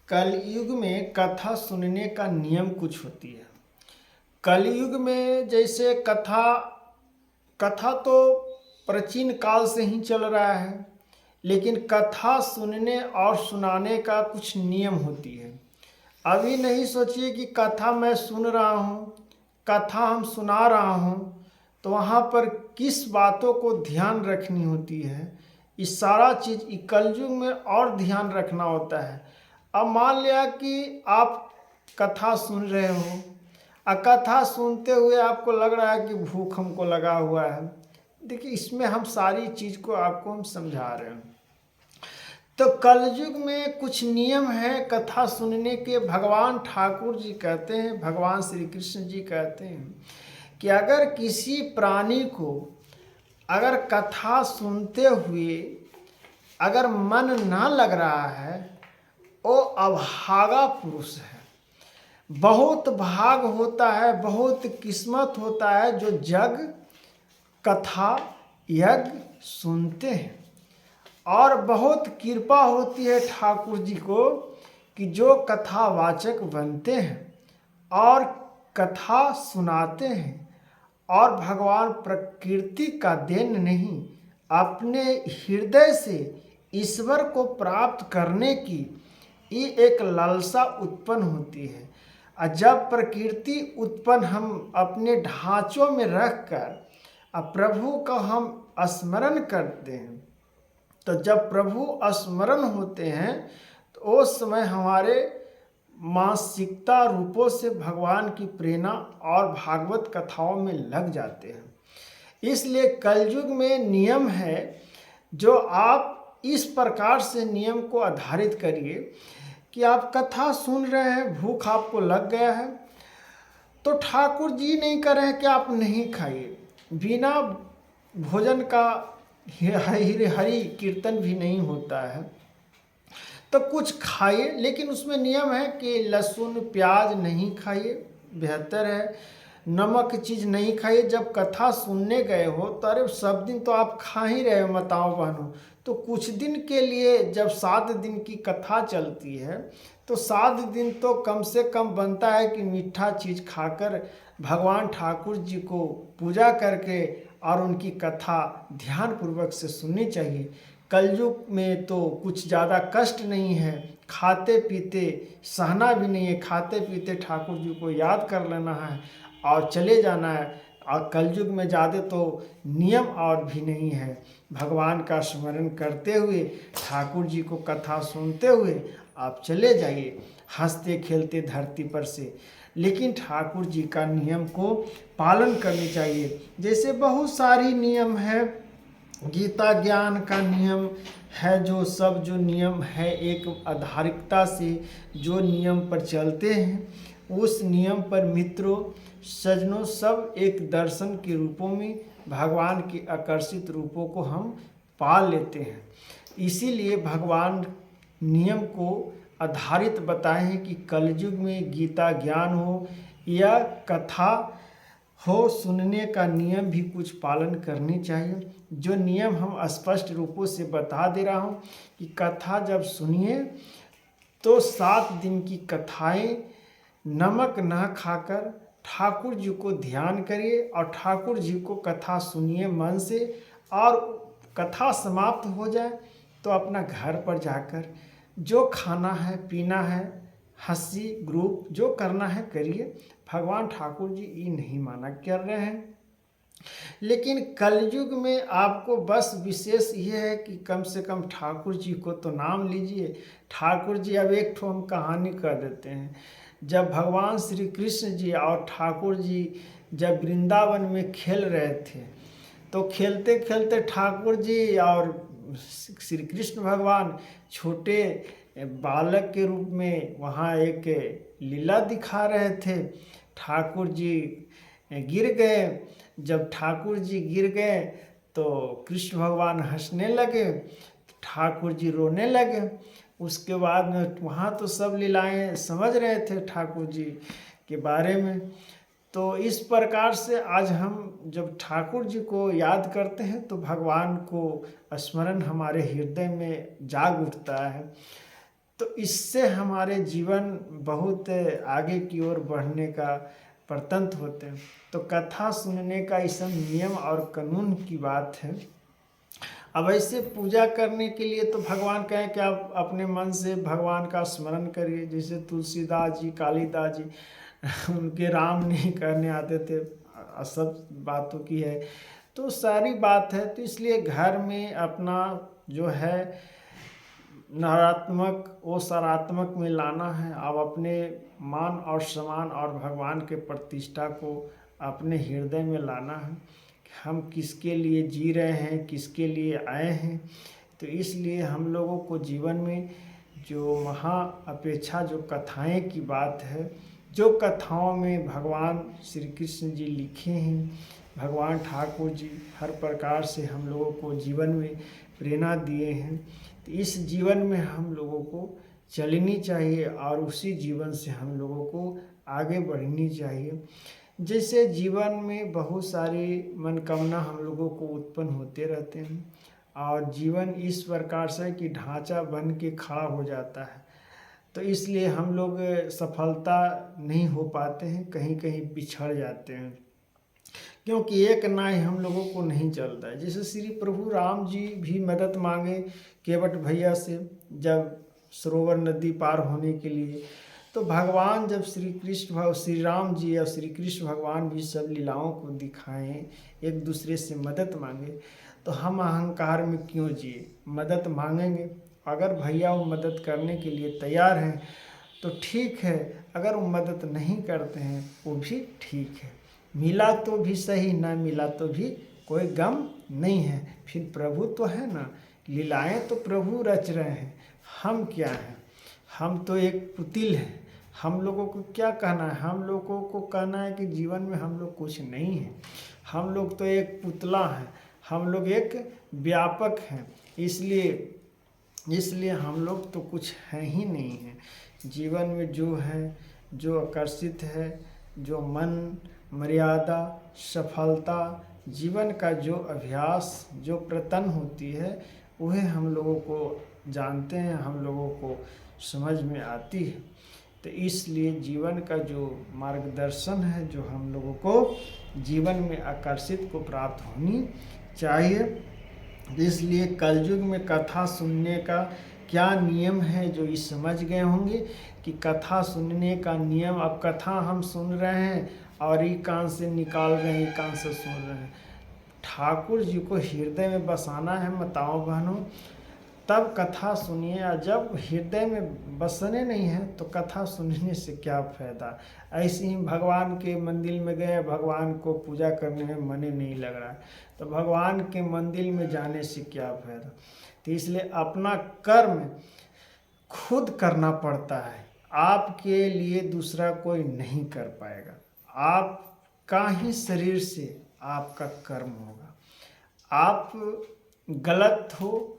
कलयुग में कथा सुनने का नियम कुछ होती है। कलयुग में जैसे कथा कथा तो प्राचीन काल से ही चल रहा है, लेकिन कथा सुनने और सुनाने का कुछ नियम होती है। अभी नहीं सोचिए कि कथा मैं सुन रहा हूँ, कथा हम सुना रहा हूँ, तो वहाँ पर किस बातों को ध्यान रखनी होती है, इस सारा चीज़ कलयुग में और ध्यान रखना होता है। अब मान लिया कि आप कथा सुन रहे हो, कथा सुनते हुए आपको लग रहा है कि भूख हमको लगा हुआ है। देखिए, इसमें हम सारी चीज़ को आपको हम समझा रहे हैं। तो कलयुग में कुछ नियम है कथा सुनने के। भगवान ठाकुर जी कहते हैं, भगवान श्री कृष्ण जी कहते हैं कि अगर किसी प्राणी को अगर कथा सुनते हुए अगर मन ना लग रहा है, वो अभागा पुरुष है। बहुत भाग होता है, बहुत किस्मत होता है जो जग कथा यज्ञ सुनते हैं। और बहुत कृपा होती है ठाकुर जी को कि जो कथावाचक बनते हैं और कथा सुनाते हैं। और भगवान प्रकृति का देन नहीं, अपने हृदय से ईश्वर को प्राप्त करने की ये एक लालसा उत्पन्न होती है। और जब प्रकृति उत्पन्न हम अपने ढांचों में रखकर प्रभु का हम स्मरण करते हैं, तो जब प्रभु स्मरण होते हैं तो उस समय हमारे मानसिकता रूपों से भगवान की प्रेरणा और भागवत कथाओं में लग जाते हैं। इसलिए कलयुग में नियम है जो आप इस प्रकार से नियम को आधारित करिए कि आप कथा सुन रहे हैं, भूख आपको लग गया है, तो ठाकुर जी नहीं कर रहे हैं कि आप नहीं खाइए। बिना भोजन का हरि कीर्तन भी नहीं होता है, तो कुछ खाइए, लेकिन उसमें नियम है कि लहसुन प्याज नहीं खाइए, बेहतर है। नमक चीज़ नहीं खाइए। जब कथा सुनने गए हो तो अरे सब दिन तो आप खा ही रहे हो माताओं बहनों, तो कुछ दिन के लिए जब 7 दिन की कथा चलती है तो 7 दिन तो कम से कम बनता है कि मीठा चीज़ खाकर भगवान ठाकुर जी को पूजा करके और उनकी कथा ध्यानपूर्वक से सुननी चाहिए। कलयुग में तो कुछ ज़्यादा कष्ट नहीं है, खाते पीते सहना भी नहीं है, खाते पीते ठाकुर जी को याद कर लेना है और चले जाना है। और कलयुग में ज़्यादा तो नियम और भी नहीं है। भगवान का स्मरण करते हुए, ठाकुर जी को कथा सुनते हुए आप चले जाइए हंसते खेलते धरती पर से। लेकिन ठाकुर जी का नियम को पालन करनी चाहिए। जैसे बहुत सारी नियम है, गीता ज्ञान का नियम है, जो नियम है एक आधारिकता से जो नियम पर चलते हैं, उस नियम पर मित्रों सज्जनों सब एक दर्शन के रूपों में भगवान के आकर्षित रूपों को हम पा लेते हैं। इसीलिए भगवान नियम को आधारित बताए हैं कि कलयुग में गीता ज्ञान हो या कथा हो, सुनने का नियम भी कुछ पालन करनी चाहिए। जो नियम हम स्पष्ट रूपों से बता दे रहा हूँ कि कथा जब सुनिए तो 7 दिन की कथाएं नमक ना खाकर ठाकुर जी को ध्यान करिए और ठाकुर जी को कथा सुनिए मन से। और कथा समाप्त हो जाए तो अपना घर पर जाकर जो खाना है पीना है, हंसी ग्रुप जो करना है करिए। भगवान ठाकुर जी ये नहीं माना कर रहे हैं। लेकिन कलयुग में आपको बस विशेष ये है कि कम से कम ठाकुर जी को तो नाम लीजिए। ठाकुर जी, अब एक ठो हम कहानी कर देते हैं। जब भगवान श्री कृष्ण जी और ठाकुर जी जब वृंदावन में खेल रहे थे, तो खेलते खेलते ठाकुर जी और श्री कृष्ण भगवान छोटे बालक के रूप में वहाँ एक लीला दिखा रहे थे। ठाकुर जी गिर गए। जब ठाकुर जी गिर गए तो कृष्ण भगवान हंसने लगे, ठाकुर जी रोने लगे। उसके बाद में वहाँ तो सब लीलाएं समझ रहे थे ठाकुर जी के बारे में। तो इस प्रकार से आज हम जब ठाकुर जी को याद करते हैं तो भगवान को स्मरण हमारे हृदय में जाग उठता है। तो इससे हमारे जीवन बहुत आगे की ओर बढ़ने का प्रतंत होते हैं। तो कथा सुनने का ये सब नियम और कानून की बात है। अब ऐसे पूजा करने के लिए तो भगवान कहें कि आप अपने मन से भगवान का स्मरण करिए। जैसे तुलसीदास जी, कालिदास जी उनके राम नहीं करने आते थे, सब बातों की है तो सारी बात है। तो इसलिए घर में अपना जो है नकारात्मक वो सकारात्मक में लाना है। अब अपने मान और सम्मान और भगवान के प्रतिष्ठा को अपने हृदय में लाना है। हम किसके लिए जी रहे हैं, किसके लिए आए हैं। तो इसलिए हम लोगों को जीवन में जो महा अपेक्षा जो कथाएं की बात है, जो कथाओं में भगवान श्री कृष्ण जी लिखे हैं, भगवान ठाकुर जी हर प्रकार से हम लोगों को जीवन में प्रेरणा दिए हैं। तो इस जीवन में हम लोगों को चलनी चाहिए और उसी जीवन से हम लोगों को आगे बढ़नी चाहिए। जैसे जीवन में बहुत सारी मनोकामना हम लोगों को उत्पन्न होते रहते हैं और जीवन इस प्रकार से कि ढांचा बन के खड़ा हो जाता है। तो इसलिए हम लोग सफलता नहीं हो पाते हैं, कहीं कहीं पिछड़ जाते हैं, क्योंकि एक नाय हम लोगों को नहीं चलता है। जैसे श्री प्रभु राम जी भी मदद मांगे केवट भैया से जब सरोवर नदी पार होने के लिए, तो भगवान जब श्री राम जी या श्री कृष्ण भगवान भी सब लीलाओं को दिखाएं, एक दूसरे से मदद मांगे, तो हम अहंकार में क्यों जिए, मदद मांगेंगे। अगर भैया वो मदद करने के लिए तैयार हैं तो ठीक है, अगर वो मदद नहीं करते हैं वो भी ठीक है। मिला तो भी सही, ना मिला तो भी कोई गम नहीं है। फिर प्रभु तो है ना, लीलाएं तो प्रभु रच रहे हैं, हम क्या हैं, हम तो एक पुतिल हैं। हम लोगों को क्या कहना है, हम लोगों को कहना है कि जीवन में हम लोग कुछ नहीं हैं, हम लोग तो एक पुतला हैं, हम लोग एक व्यापक हैं। इसलिए हम लोग तो कुछ हैं ही नहीं हैं। जीवन में जो है, जो आकर्षित है, जो मन, मर्यादा, सफलता, जीवन का जो अभ्यास, जो प्रतन होती है, वह हम लोगों को जानते हैं, हम लोगों को समझ में आती है। तो इसलिए जीवन का जो मार्गदर्शन है, जो हम लोगों को जीवन में आकर्षित को प्राप्त होनी चाहिए। इसलिए कलयुग में कथा सुनने का क्या नियम है, जो ये समझ गए होंगे कि कथा सुनने का नियम। अब कथा हम सुन रहे हैं और ये कान से निकाल रहे हैं, ये कान से सुन रहे हैं। ठाकुर जी को हृदय में बसाना है माताओं बहनों, तब कथा सुनिए। और जब हृदय में बसने नहीं है तो कथा सुनने से क्या फ़ायदा। ऐसे ही भगवान के मंदिर में गए, भगवान को पूजा करने में मन नहीं लग रहा है, तो भगवान के मंदिर में जाने से क्या फ़ायदा। तो इसलिए अपना कर्म खुद करना पड़ता है, आपके लिए दूसरा कोई नहीं कर पाएगा। आपका ही शरीर से आपका कर्म होगा। आप गलत हो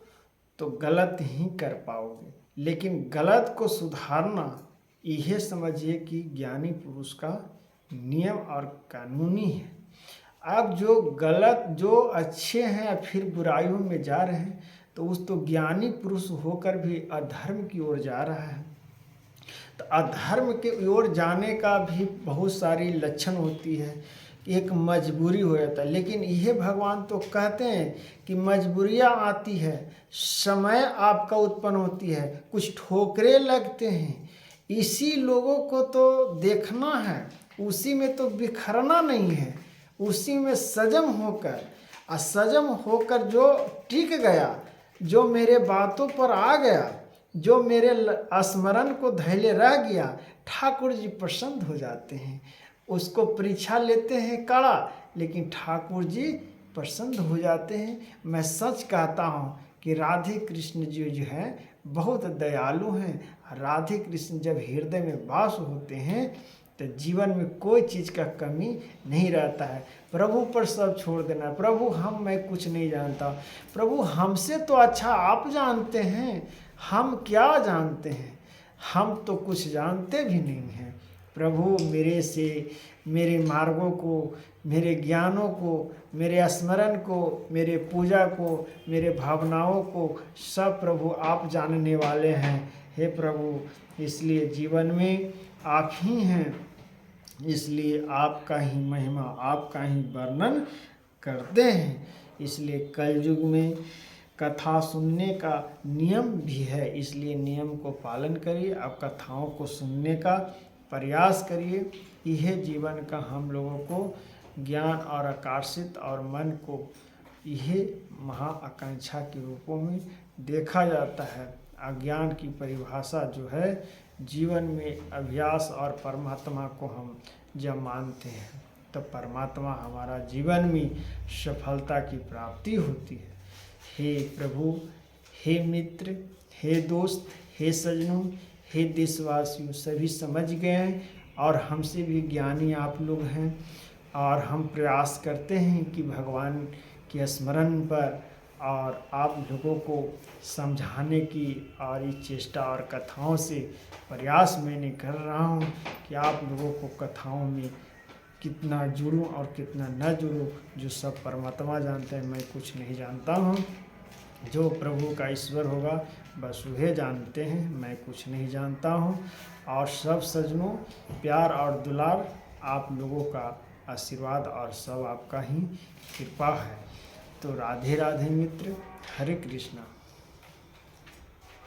तो गलत ही कर पाओगे, लेकिन गलत को सुधारना यह समझिए कि ज्ञानी पुरुष का नियम और कानूनी है। अब जो गलत, जो अच्छे हैं फिर बुराइयों में जा रहे हैं, तो उस तो ज्ञानी पुरुष होकर भी अधर्म की ओर जा रहा है। तो अधर्म के ओर जाने का भी बहुत सारी लक्षण होती है, एक मजबूरी हो जाता है। लेकिन यह भगवान तो कहते हैं कि मजबूरियाँ आती है, समय आपका उत्पन्न होती है, कुछ ठोकरे लगते हैं, इसी लोगों को तो देखना है, उसी में तो बिखरना नहीं है, उसी में सजम होकर जो टिक गया, जो मेरे बातों पर आ गया, जो मेरे स्मरण को धैर्य रह गया, ठाकुर जी प्रसन्न हो जाते हैं। उसको परीक्षा लेते हैं कड़ा, लेकिन ठाकुर जी प्रसन्न हो जाते हैं। मैं सच कहता हूँ कि राधे कृष्ण जी जो हैं बहुत दयालु हैं। राधे कृष्ण जब हृदय में वास होते हैं तो जीवन में कोई चीज़ का कमी नहीं रहता है। प्रभु पर सब छोड़ देना, प्रभु मैं कुछ नहीं जानता, प्रभु हमसे तो अच्छा आप जानते हैं, हम क्या जानते हैं, हम तो कुछ जानते भी नहीं हैं। प्रभु मेरे से, मेरे मार्गों को, मेरे ज्ञानों को, मेरे स्मरण को, मेरे पूजा को, मेरे भावनाओं को सब प्रभु आप जानने वाले हैं। हे प्रभु, इसलिए जीवन में आप ही हैं, इसलिए आपका ही महिमा, आपका ही वर्णन करते हैं। इसलिए कलयुग में कथा सुनने का नियम भी है, इसलिए नियम को पालन करिए, आप कथाओं को सुनने का प्रयास करिए। यह जीवन का हम लोगों को ज्ञान और आकर्षित और मन को यह महाआकांक्षा के रूपों में देखा जाता है। अज्ञान की परिभाषा जो है जीवन में अभ्यास और परमात्मा को हम जब मानते हैं तो परमात्मा हमारा जीवन में सफलता की प्राप्ति होती है। हे प्रभु, हे मित्र, हे दोस्त, हे सज्जनों, हे देशवासियों, सभी समझ गए हैं और हमसे भी ज्ञानी आप लोग हैं और हम प्रयास करते हैं कि भगवान के स्मरण पर और आप लोगों को समझाने की और इस चेष्टा और कथाओं से प्रयास मैंने कर रहा हूँ कि आप लोगों को कथाओं में कितना जुड़ूं और कितना न जुड़ूं, जो सब परमात्मा जानते हैं, मैं कुछ नहीं जानता हूँ। जो प्रभु का ईश्वर होगा बस वह जानते हैं, मैं कुछ नहीं जानता हूँ। और सब सज्जनों, प्यार और दुलार आप लोगों का आशीर्वाद और सब आपका ही कृपा है। तो राधे राधे मित्र, हरे कृष्णा।